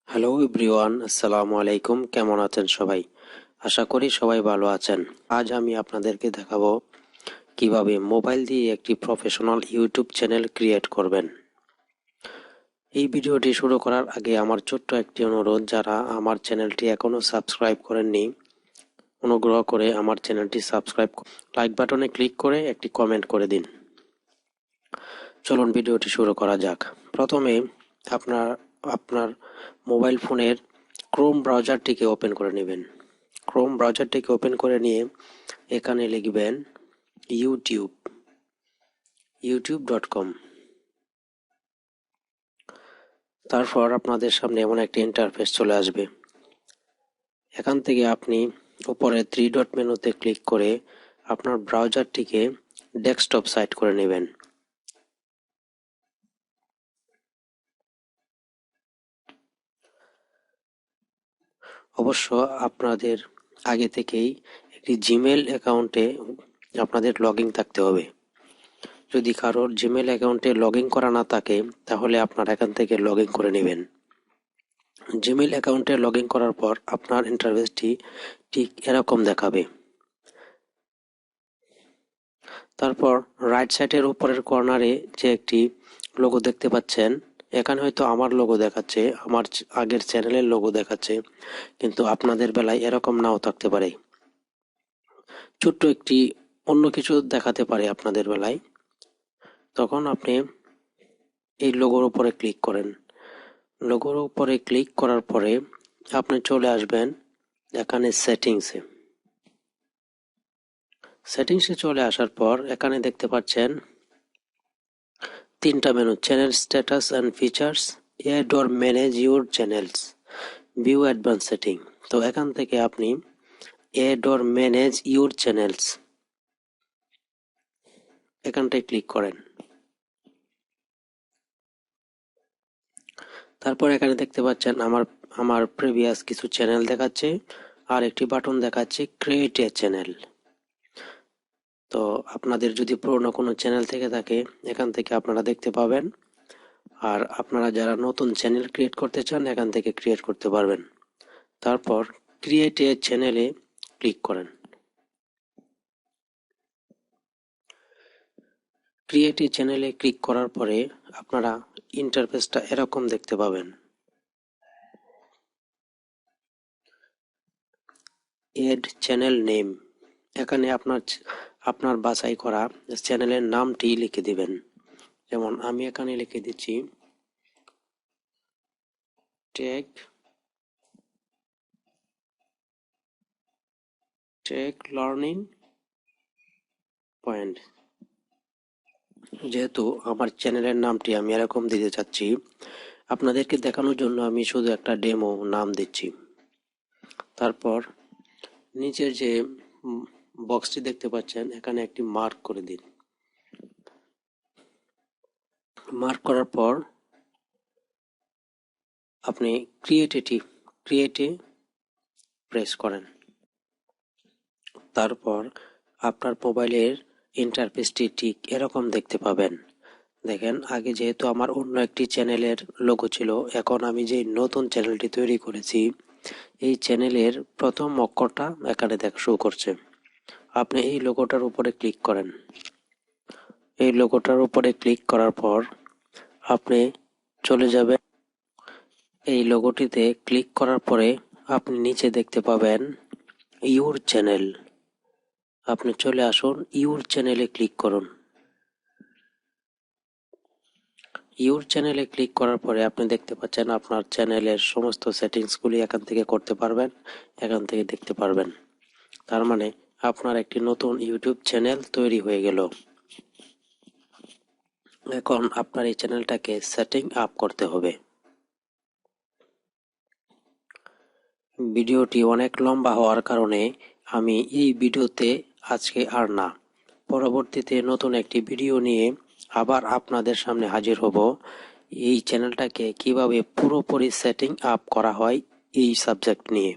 Hello everyone, আসসালামু আলাইকুম। কেমন আছেন সবাই? আশা করি সবাই ভালো আছেন। আজ আমি আপনাদেরকে দেখাবো কিভাবে মোবাইল দিয়ে একটি প্রফেশনাল ইউটিউব চ্যানেল ক্রিয়েট করবেন। এই ভিডিওটি শুরু করার আগে আমার ছোট্ট একটি অনুরোধ, যারা আমার চ্যানেলটি এখনো সাবস্ক্রাইব করেননি অনুগ্রহ করে আমার চ্যানেলটি সাবস্ক্রাইব, লাইক বাটনে ক্লিক করে একটি কমেন্ট করে দিন। চলুন ভিডিওটি শুরু করা যাক। প্রথমে আপনার মোবাইল ফোনের ক্রোম ব্রাউজারটিকে ওপেন করে নেবেন। ক্রোম ব্রাউজারটিকে ওপেন করে নিয়ে এখানে লিখবেন youtube.com। তারপর আপনাদের সামনে এমন একটি ইন্টারফেস চলে আসবে। এখান থেকে আপনি উপরে 3 ডট মেনুতে ক্লিক করে আপনার ব্রাউজারটিকে ডেস্কটপ সাইট করে নেবেন। অবশ্য আপনাদের আগে থেকেই একটি জিমেল অ্যাকাউন্টে আপনাদের লগইন থাকতে হবে। যদি কারোর জিমেল অ্যাকাউন্টে লগইন করা না থাকে তাহলে আপনারা এখান থেকে লগইন করে নেবেন। জিমেল অ্যাকাউন্টে লগইন করার পর আপনার ইন্টারফেসটি ঠিক এরকম দেখাবে। তারপর রাইট সাইডের উপরের কর্নারে যে একটি লোগো দেখতে পাচ্ছেন, এখানে হয়তো আমার লোগো দেখাচ্ছে, আমার আগের চ্যানেলের লোগো দেখাচ্ছে, কিন্তু আপনাদের বেলায় এরকম নাও থাকতে পারে। ছোট্ট একটি অন্য কিছু দেখাতে পারে আপনাদের বেলায়। তখন আপনি এই লোগোর উপরে ক্লিক করেন। লোগোর উপরে ক্লিক করার পরে আপনি চলে আসবেন এখানে সেটিংসে চলে আসার পর এখানে দেখতে পাচ্ছেন 3টা menu: channel status and features, add or manage your channels, view advance setting. তো এখান থেকে আপনি add or manage your channels এখানটায় ক্লিক করেন। তারপর এখানে দেখতে পাচ্ছেন আমার প্রিভিয়াস কিছু চ্যানেল দেখাচ্ছে, আর একটি বাটন দেখাচ্ছে ক্রিয়েট এ চ্যানেল। তো আপনাদের যদি পুরনো কোনো চ্যানেল থেকে থাকে এখান থেকে আপনারা দেখতে পাবেন, আর আপনারা যারা নতুন চ্যানেল ক্রিয়েট করতে চান এখান থেকে ক্রিয়েট করতে পারবেন। তারপর ক্রিয়েট এ চ্যানেলে ক্লিক করেন। ক্রিয়েট এ চ্যানেলে ক্লিক করার পরে আপনারা ইন্টারফেসটা এরকম দেখতে পাবেন। এড চ্যানেল নেম, এখানে আপনার বাছাই করা চ্যানেলের নামটি লিখে দিবেন। যেমন আমি এখানে লিখে দিচ্ছি টেক লার্নিং পয়েন্ট। যেহেতু আমার চ্যানেলের নামটি আমি এরকম দিতে চাচ্ছি, আপনাদেরকে দেখানোর জন্য আমি শুধু একটা ডেমো নাম দিচ্ছি। তারপর নিচের যে বক্সটি দেখতে পাচ্ছেন এখানে একটি মার্ক করে দিন। মার্ক করার পর আপনি ক্রিয়েটে প্রেস করেন। তারপর আপনার মোবাইলের ইন্টারফেসটি ঠিক এরকম দেখতে পাবেন। দেখেন, আগে যেহেতু আমার অন্য একটি চ্যানেলের লোগো ছিল, এখন আমি যে নতুন চ্যানেলটি তৈরি করেছি এই চ্যানেলের প্রথম অক্ষরটা এখানে শো করছে। আপনি এই লোগোটার উপরে ক্লিক করেন। এই লোগোটার উপরে ক্লিক করার পর আপনি চলে যাবেন। এই লোগোটিতে ক্লিক করার পরে আপনি নিচে দেখতে পাবেন ইউর চ্যানেল। আপনি চলে আসুন, ইউর চ্যানেলে ক্লিক করুন। ইউর চ্যানেলে ক্লিক করার পরে আপনি দেখতে পাচ্ছেন আপনার চ্যানেলের সমস্ত সেটিংসগুলি এখান থেকে করতে পারবেন, এখান থেকে দেখতে পারবেন। তার মানে আপনার একটি নতুন ইউটিউব চ্যানেল তৈরি হয়ে গেল। এখন আপনার এই চ্যানেলটাকে সেটিং আপ করতে হবে। ভিডিওটি অনেক লম্বা হওয়ার কারণে আমি এই ভিডিওতে আজকে আর না, পরবর্তীতে নতুন একটি ভিডিও নিয়ে আবার আপনাদের সামনে হাজির হব এই চ্যানেলটাকে কিভাবে পুরোপুরি সেটিং আপ করা হয় এই সাবজেক্ট নিয়ে।